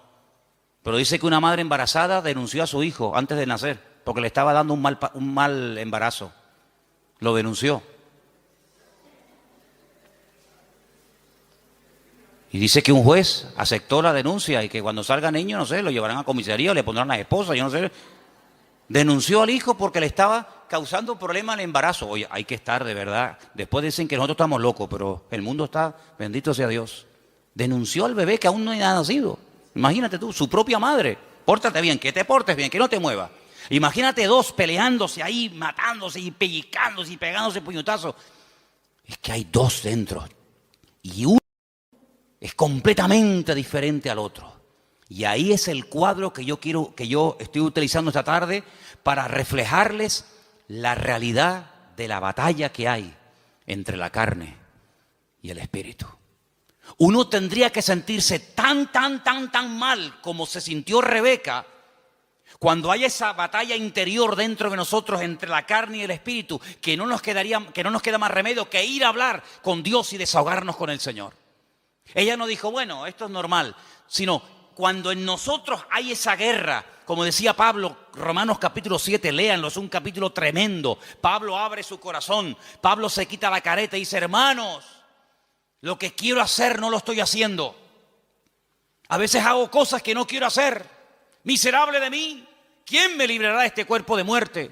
pero dice que una madre embarazada denunció a su hijo antes de nacer, porque le estaba dando un mal embarazo. Lo denunció. Y dice que un juez aceptó la denuncia y que cuando salga niño, no sé, lo llevarán a comisaría o le pondrán a la esposa, yo no sé. Denunció al hijo porque le estaba causando problemas al embarazo. Oye, hay que estar de verdad. Después dicen que nosotros estamos locos, pero el mundo está, bendito sea Dios. Denunció al bebé que aún no ha nacido. Imagínate tú, su propia madre. Pórtate bien, que te portes bien, que no te muevas. Imagínate dos peleándose ahí, matándose y pellizcándose y pegándose puñetazos. Es que hay dos dentro. Y uno es completamente diferente al otro. Y ahí es el cuadro que yo estoy utilizando esta tarde para reflejarles la realidad de la batalla que hay entre la carne y el espíritu. Uno tendría que sentirse tan mal como se sintió Rebeca cuando hay esa batalla interior dentro de nosotros entre la carne y el espíritu, que no nos queda más remedio que ir a hablar con Dios y desahogarnos con el Señor. Ella no dijo, bueno, esto es normal, sino cuando en nosotros hay esa guerra, como decía Pablo, Romanos capítulo 7, léanlo, es un capítulo tremendo. Pablo abre su corazón, Pablo se quita la careta y dice, hermanos, lo que quiero hacer no lo estoy haciendo. A veces hago cosas que no quiero hacer. Miserable de mí, ¿quién me librará de este cuerpo de muerte?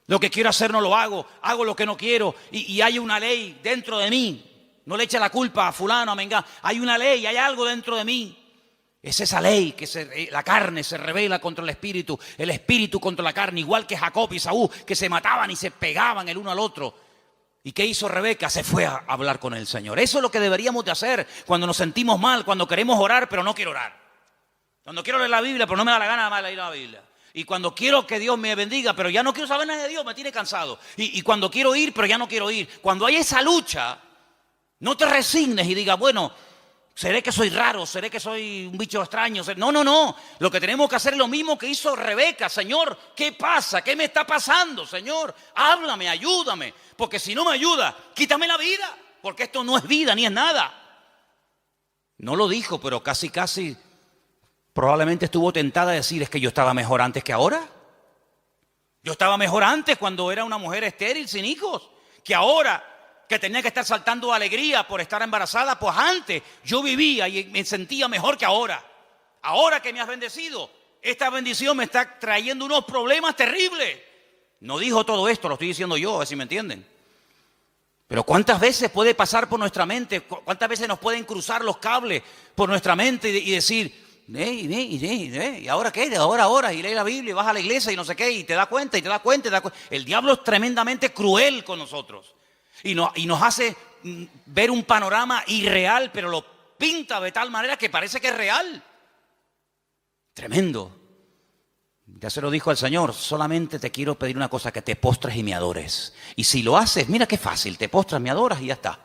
Lo que quiero hacer no lo hago lo que no quiero y hay una ley dentro de mí. No le eche la culpa a fulano, a mengano. Hay una ley, hay algo dentro de mí. Es esa ley que la carne se rebela contra el espíritu contra la carne, igual que Jacob y Saúl, que se mataban y se pegaban el uno al otro. ¿Y qué hizo Rebeca? Se fue a hablar con el Señor. Eso es lo que deberíamos de hacer cuando nos sentimos mal, cuando queremos orar, pero no quiero orar. Cuando quiero leer la Biblia, pero no me da la gana de leer la Biblia. Y cuando quiero que Dios me bendiga, pero ya no quiero saber nada de Dios, me tiene cansado. Y cuando quiero ir, pero ya no quiero ir. Cuando hay esa lucha, no te resignes y digas, bueno, seré que soy raro, seré que soy un bicho extraño. No. Lo que tenemos que hacer es lo mismo que hizo Rebeca. Señor, ¿qué pasa? ¿Qué me está pasando, Señor? Háblame, ayúdame. Porque si no me ayuda, quítame la vida. Porque esto no es vida ni es nada. No lo dijo, pero casi probablemente estuvo tentada a decir, es que yo estaba mejor antes que ahora. Yo estaba mejor antes cuando era una mujer estéril, sin hijos, que ahora que tenía que estar saltando de alegría por estar embarazada, pues antes yo vivía y me sentía mejor que ahora. Ahora que me has bendecido, esta bendición me está trayendo unos problemas terribles. No dijo todo esto, lo estoy diciendo yo, a ver si me entienden. Pero ¿cuántas veces puede pasar por nuestra mente? ¿Cuántas veces nos pueden cruzar los cables por nuestra mente y decir, ¿y ahora qué? Ahora, y lee la Biblia, y vas a la iglesia y no sé qué, y te das cuenta. El diablo es tremendamente cruel con nosotros. Y nos hace ver un panorama irreal, pero lo pinta de tal manera que parece que es real. Tremendo. Ya se lo dijo al Señor, solamente te quiero pedir una cosa, que te postres y me adores. Y si lo haces, mira qué fácil, te postras, me adoras y ya está.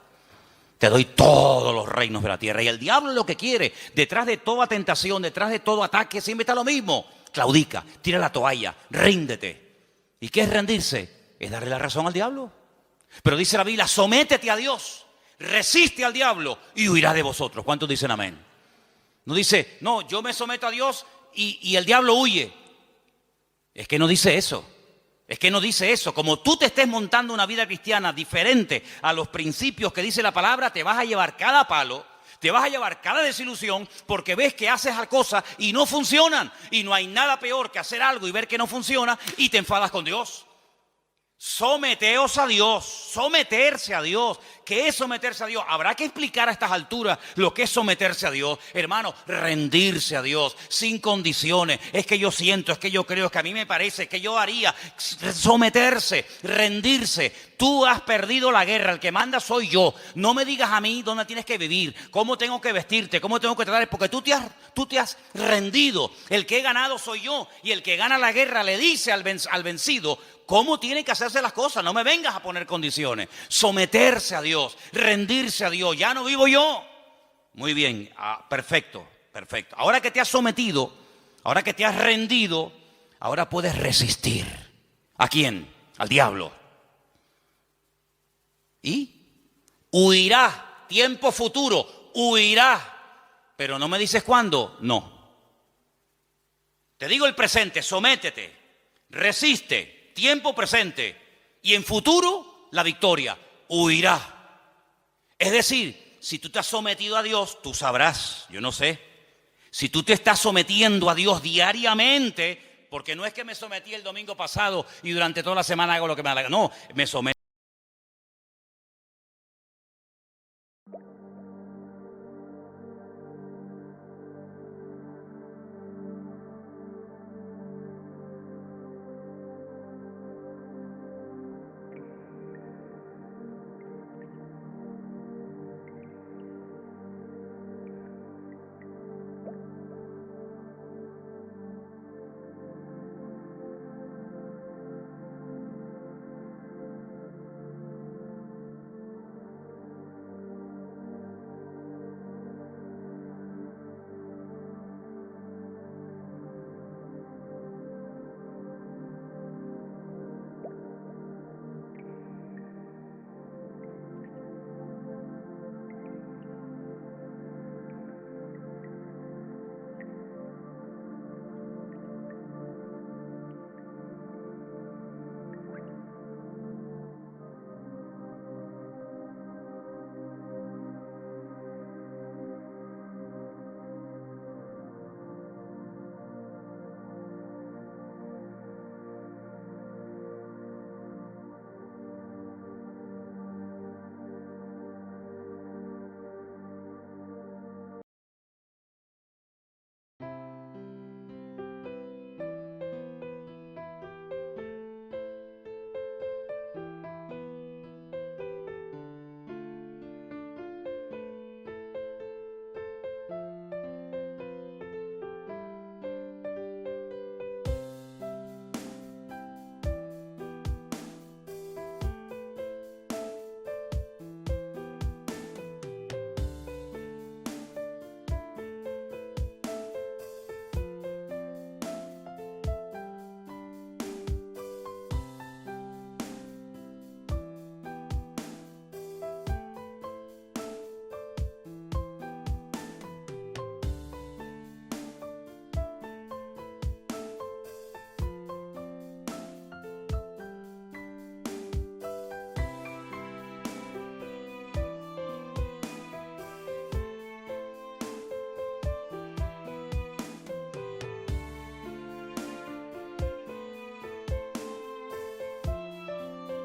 Te doy todos los reinos de la tierra. Y el diablo lo que quiere, detrás de toda tentación, detrás de todo ataque, siempre está lo mismo. Claudica, tira la toalla, ríndete. ¿Y qué es rendirse? Es darle la razón al diablo. Pero dice la Biblia, sométete a Dios, resiste al diablo y huirá de vosotros. ¿Cuántos dicen amén? No dice, no, yo me someto a Dios y el diablo huye. Es que no dice eso. Como tú te estés montando una vida cristiana diferente a los principios que dice la palabra, te vas a llevar cada palo, te vas a llevar cada desilusión, porque ves que haces las cosas y no funcionan. Y no hay nada peor que hacer algo y ver que no funciona y te enfadas con Dios. Someteos a Dios, someterse a Dios. ¿Qué es someterse a Dios? Habrá que explicar a estas alturas lo que es someterse a Dios. Hermano, rendirse a Dios sin condiciones. Es que yo siento, es que yo creo, es que a mí me parece, es que yo haría. Someterse, rendirse. Tú has perdido la guerra, el que manda soy yo. No me digas a mí dónde tienes que vivir, cómo tengo que vestirte, cómo tengo que tratar, porque tú te has rendido. El que he ganado soy yo, y el que gana la guerra le dice al vencido cómo tienen que hacerse las cosas. No me vengas a poner condiciones. Someterse a Dios, rendirse a Dios. Ya no vivo yo. Muy bien, perfecto. Ahora que te has sometido, ahora que te has rendido, ahora puedes resistir. ¿A quién? Al diablo. Y huirá, tiempo futuro, huirá. Pero no me dices cuándo, no. Te digo el presente, sométete, resiste, tiempo presente. Y en futuro, la victoria, huirá. Es decir, Si tú te has sometido a Dios, tú sabrás, yo no sé. Si tú te estás sometiendo a Dios diariamente, porque no es que me sometí el domingo pasado y durante toda la semana hago lo que me da la gana. No, me someto